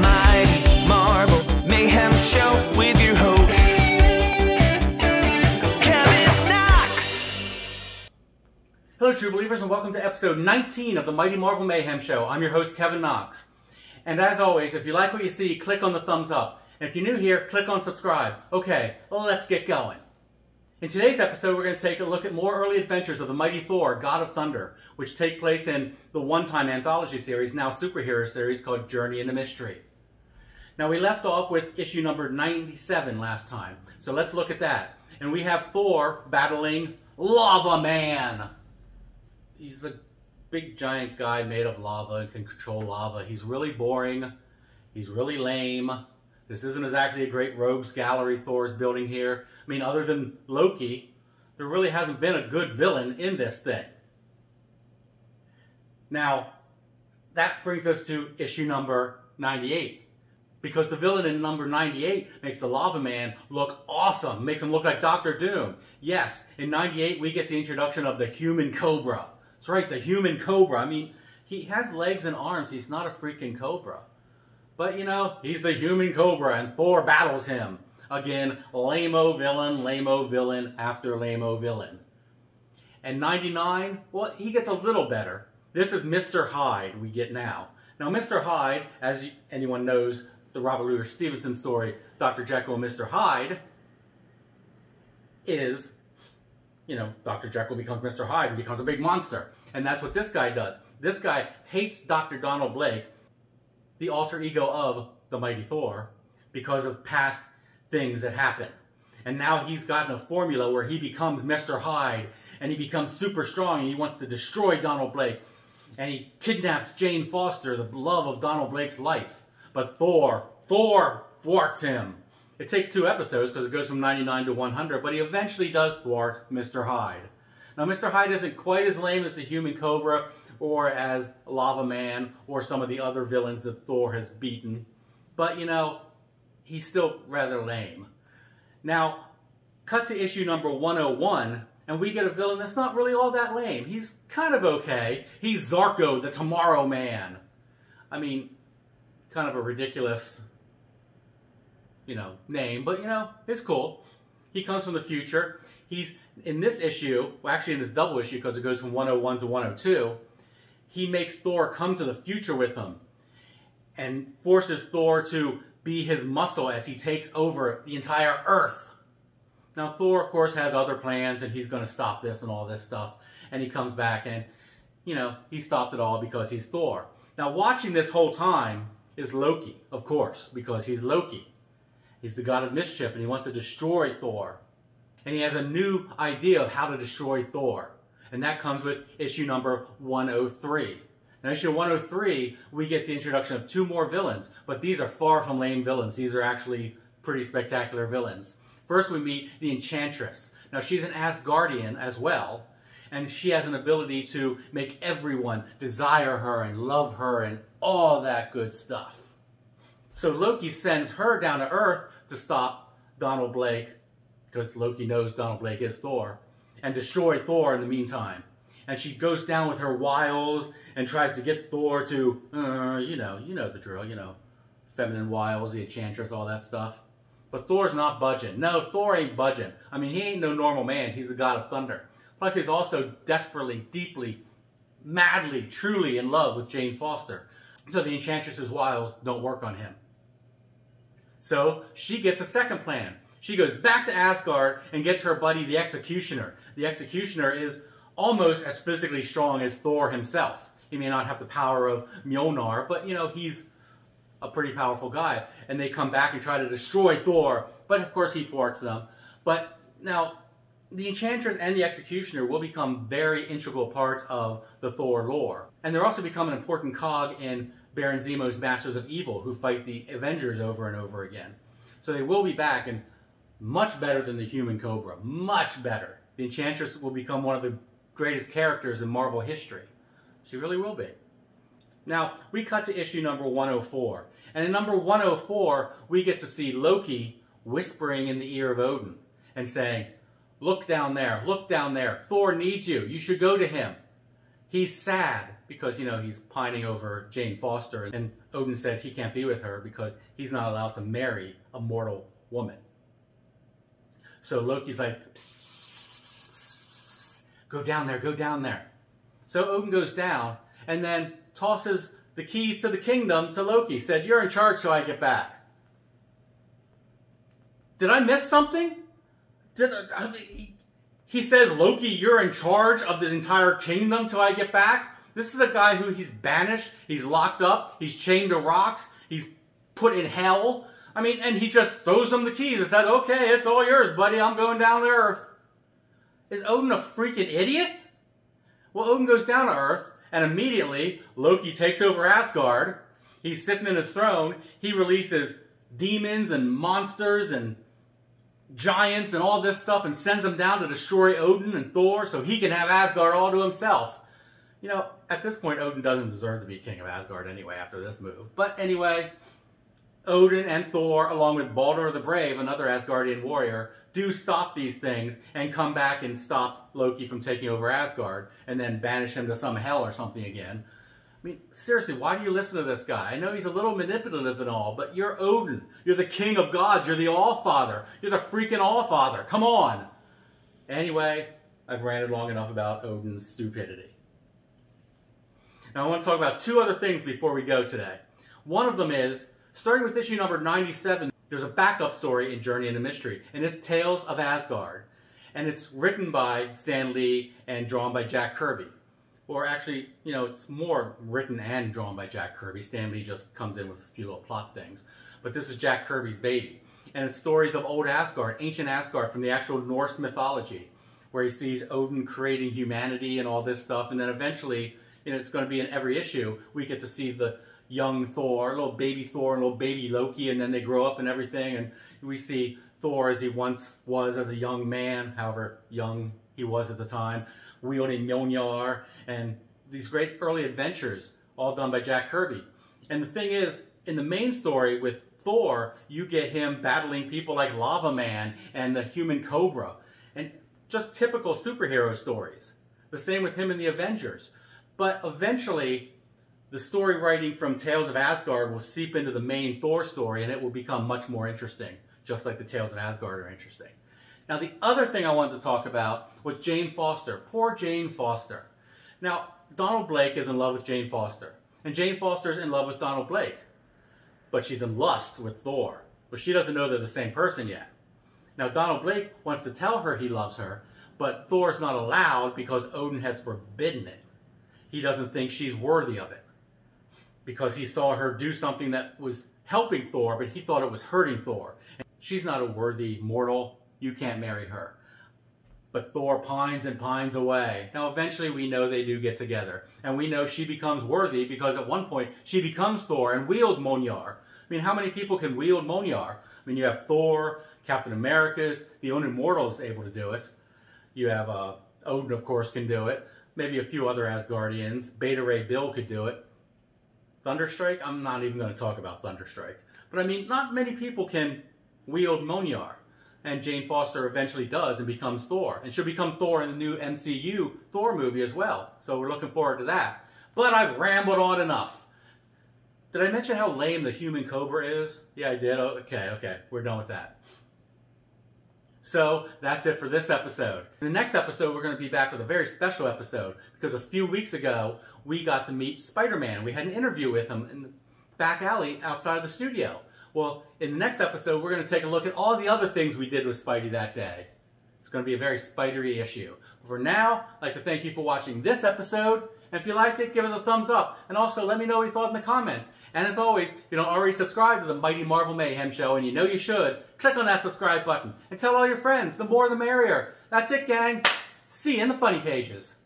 Mighty Marvel Mayhem Show with your host, Kevyn Knox. Hello, true believers, and welcome to episode 19 of the Mighty Marvel Mayhem Show. I'm your host, Kevyn Knox. And as always, if you like what you see, click on the thumbs up. And if you're new here, click on subscribe. Okay, well, let's get going. In today's episode, we're going to take a look at more early adventures of the Mighty Thor, God of Thunder, which take place in the one-time anthology series, now superhero series, called Journey into Mystery. Now, we left off with issue number 97 last time, so let's look at that. And we have Thor battling Lava Man. He's a big giant guy made of lava and can control lava. He's really boring. He's really lame. This isn't exactly a great rogues gallery Thor's building here. I mean, other than Loki, there really hasn't been a good villain in this thing. Now, that brings us to issue number 98. Because the villain in number 98 makes the Lava Man look awesome. Makes him look like Dr. Doom. Yes, in 98 we get the introduction of the Human Cobra. That's right, the Human Cobra. I mean, he has legs and arms. He's not a freaking cobra. But, you know, he's the Human Cobra, and Thor battles him. Again, lame-o villain after lame-o villain. And 99, well, he gets a little better. This is Mr. Hyde we get now. Now, Mr. Hyde, as anyone knows, the Robert Louis Stevenson story, Dr. Jekyll and Mr. Hyde, is, you know, Dr. Jekyll becomes Mr. Hyde and becomes a big monster. And that's what this guy does. This guy hates Dr. Donald Blake, the alter ego of the Mighty Thor, because of past things that happen. And now he's gotten a formula where he becomes Mr. Hyde, and he becomes super strong, and he wants to destroy Donald Blake. And he kidnaps Jane Foster, the love of Donald Blake's life. But Thor thwarts him. It takes 2 episodes because it goes from 99 to 100, but he eventually does thwart Mr. Hyde. Now, Mr. Hyde isn't quite as lame as the Human Cobra, or as Lava Man, or some of the other villains that Thor has beaten. But, you know, he's still rather lame. Now, cut to issue number 101, and we get a villain that's not really all that lame. He's kind of okay. He's Zarko, the Tomorrow Man. I mean, kind of a ridiculous, you know, name, but, you know, it's cool. He comes from the future. He's, in this issue, well, actually in this double issue, because it goes from 101 to 102, he makes Thor come to the future with him and forces Thor to be his muscle as he takes over the entire Earth. Now, Thor, of course, has other plans, and he's going to stop this and all this stuff. And he comes back, and, you know, he stopped it all because he's Thor. Now, watching this whole time is Loki, of course, because he's Loki. He's the god of mischief, and he wants to destroy Thor. And he has a new idea of how to destroy Thor. And that comes with issue number 103. Now, issue 103, we get the introduction of 2 more villains, but these are far from lame villains. These are actually pretty spectacular villains. First, we meet the Enchantress. Now, she's an Asgardian as well, and she has an ability to make everyone desire her and love her and all that good stuff. So Loki sends her down to Earth to stop Donald Blake, because Loki knows Donald Blake is Thor, and destroy Thor in the meantime. And she goes down with her wiles and tries to get Thor to, you know the drill, you know, feminine wiles, the Enchantress, all that stuff. But Thor's not budging. No, Thor ain't budging. I mean, he ain't no normal man. He's the god of thunder. Plus, he's also desperately, deeply, madly, truly in love with Jane Foster. So the Enchantress's wiles don't work on him. So she gets a second plan. She goes back to Asgard and gets her buddy, the Executioner. The Executioner is almost as physically strong as Thor himself. He may not have the power of Mjolnir, but, you know, he's a pretty powerful guy. And they come back and try to destroy Thor, but of course he thwarts them. But now, the Enchantress and the Executioner will become very integral parts of the Thor lore. And they're also become an important cog in Baron Zemo's Masters of Evil, who fight the Avengers over and over again. So they will be back, and much better than the Human Cobra. Much better. The Enchantress will become one of the greatest characters in Marvel history. She really will be. Now, we cut to issue number 104. And in number 104, we get to see Loki whispering in the ear of Odin and saying, "Look down there, Thor needs you. You should go to him. He's sad because, you know, he's pining over Jane Foster, and Odin says he can't be with her because he's not allowed to marry a mortal woman. So Loki's like, psst, psst, psst, psst, go down there, go down there. So Odin goes down and then tosses the keys to the kingdom to Loki, said, you're in charge till I get back. Did I miss something? He says, Loki, you're in charge of the entire kingdom till I get back? This is a guy who he's banished, he's locked up, he's chained to rocks, he's put in hell. I mean, and he just throws him the keys and says, okay, it's all yours, buddy, I'm going down to Earth. Is Odin a freaking idiot? Well, Odin goes down to Earth, and immediately Loki takes over Asgard. He's sitting in his throne. He releases demons and monsters and giants and all this stuff and sends them down to destroy Odin and Thor so he can have Asgard all to himself. You know, at this point, Odin doesn't deserve to be king of Asgard anyway after this move. But anyway, Odin and Thor, along with Baldur the Brave, another Asgardian warrior, do stop these things and come back and stop Loki from taking over Asgard and then banish him to some hell or something again. I mean, seriously, why do you listen to this guy? I know he's a little manipulative and all, but you're Odin. You're the king of gods. You're the All-Father. You're the freaking All-Father. Come on. Anyway, I've ranted long enough about Odin's stupidity. Now, I want to talk about two other things before we go today. One of them is, starting with issue number 97, there's a backup story in Journey into Mystery, and it's Tales of Asgard. And it's written by Stan Lee and drawn by Jack Kirby. Or actually, you know, it's more written and drawn by Jack Kirby. Stan Lee just comes in with a few little plot things. But this is Jack Kirby's baby. And it's stories of old Asgard, ancient Asgard from the actual Norse mythology, where he sees Odin creating humanity and all this stuff. And then eventually, you know, it's going to be in every issue, we get to see the young Thor, little baby Thor and little baby Loki, and then they grow up and everything. And we see Thor as he once was as a young man, however young he was at the time, wielding Mjolnir, and these great early adventures, all done by Jack Kirby. And the thing is, in the main story with Thor, you get him battling people like Lava Man and the Human Cobra, and just typical superhero stories. The same with him in the Avengers. But eventually, the story writing from Tales of Asgard will seep into the main Thor story, and it will become much more interesting, just like the Tales of Asgard are interesting. Now, the other thing I wanted to talk about was Jane Foster. Poor Jane Foster. Now, Donald Blake is in love with Jane Foster, and Jane Foster is in love with Donald Blake. But she's in lust with Thor, but she doesn't know they're the same person yet. Now, Donald Blake wants to tell her he loves her, but Thor's not allowed because Odin has forbidden it. He doesn't think she's worthy of it, because he saw her do something that was helping Thor, but he thought it was hurting Thor. And she's not a worthy mortal. You can't marry her. But Thor pines and pines away. Now, eventually we know they do get together. And we know she becomes worthy because at one point she becomes Thor and wields Mjolnir. I mean, how many people can wield Mjolnir? I mean, you have Thor, Captain America's, the only mortal is able to do it. You have Odin, of course, can do it. Maybe a few other Asgardians. Beta Ray Bill could do it. Thunderstrike? I'm not even going to talk about Thunderstrike. But I mean, not many people can wield Mjolnir. And Jane Foster eventually does and becomes Thor. And she'll become Thor in the new MCU Thor movie as well. So we're looking forward to that. But I've rambled on enough. Did I mention how lame the Human Cobra is? Yeah, I did. Okay. We're done with that. So that's it for this episode. In the next episode, we're going to be back with a very special episode. Because a few weeks ago, we got to meet Spider-Man. We had an interview with him in the back alley outside of the studio. Well, in the next episode, we're going to take a look at all the other things we did with Spidey that day. It's going to be a very spidery issue. For now, I'd like to thank you for watching this episode. And if you liked it, give us a thumbs up. And also, let me know what you thought in the comments. And as always, if you don't already subscribe to the Mighty Marvel Mayhem Show, and you know you should, click on that subscribe button. And tell all your friends. The more the merrier. That's it, gang. See you in the funny pages.